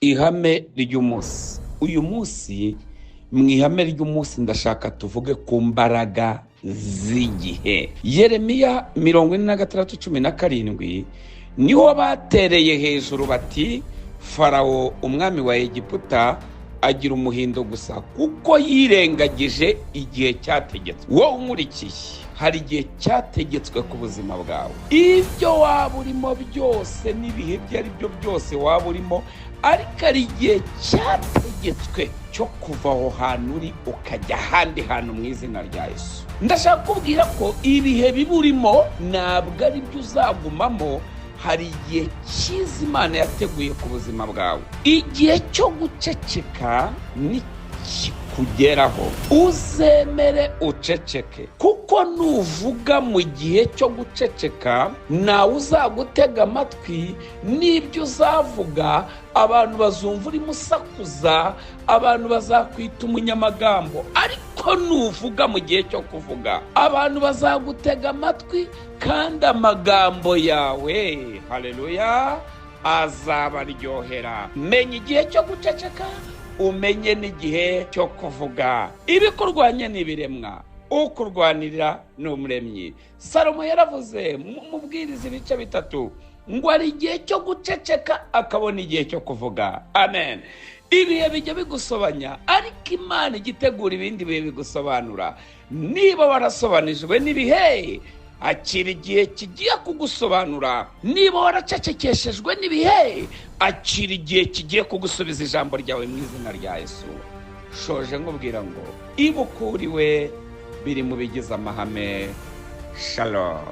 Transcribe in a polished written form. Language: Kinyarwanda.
ihame ry'umunsi. Uyu munsi mu ihame ry'umunsi ndashaka tuvuge ku mbaraga z'igihe. Yeremiya 46:17 niho batereye hejuru bati Farawo umwami wa Egiputa agira umuhindo gusa kuko yirengagije igihe cyategetswe. Wowe umurikiye, hari igihe cyategetswe ku buzima bwawe. Ibyo waba urimo byose n'ibihe ibyo ari byo byose waba urimo, ariko ari igihe cyategetswe cyo kuva aho hantu uri ukajya ahandi hantu mu izina rya Yesu. Ndashaka kubwira ko ibihe biburimo ntabwo ari byo uzagumamo. Hari igihe cyiza Imana yateguye ku buzima bwawe. Igihe cyo guceceka nikikugeraho, uzemere uceceke, kuko nuvuga mu gihe cyo guceceka nawe uzagutega amatwi. N'ibyo uzavuga abantu bazumva urimo usakuza, abantu bazakwita umunyamagambo. Ariko nuvuga mu gihe cyo kuvuga, abantu bazagutega amatwi, kandi amagambo yawe, haleluya, azabaryohera. Menya igihe cyo guceceka, umenye n'igihe cyo kuvuga. Ibikurwanya n'ibiremwa, ukurwanirira ni umuremyi. Salomo yaravuze mu Bwiriza ibice 3 ngo ari igihe cyo guceceka akabona igihe cyo kuvuga. Amen. Ibihe bijya bigusobanya, ariko Imana igitegura ibindi bihe bigusobanura. Niba warasobanijwe n'ibihe, akira igihe kigiye kugusobanura. Niba waracecekeshejwe n'ibihe, akira igihe kigiye kugusubiza ijambo ryawe mu izina rya Yesu. Shoje nkubwira ngo ibukuriwe biri mu bigize amahame. Shalom.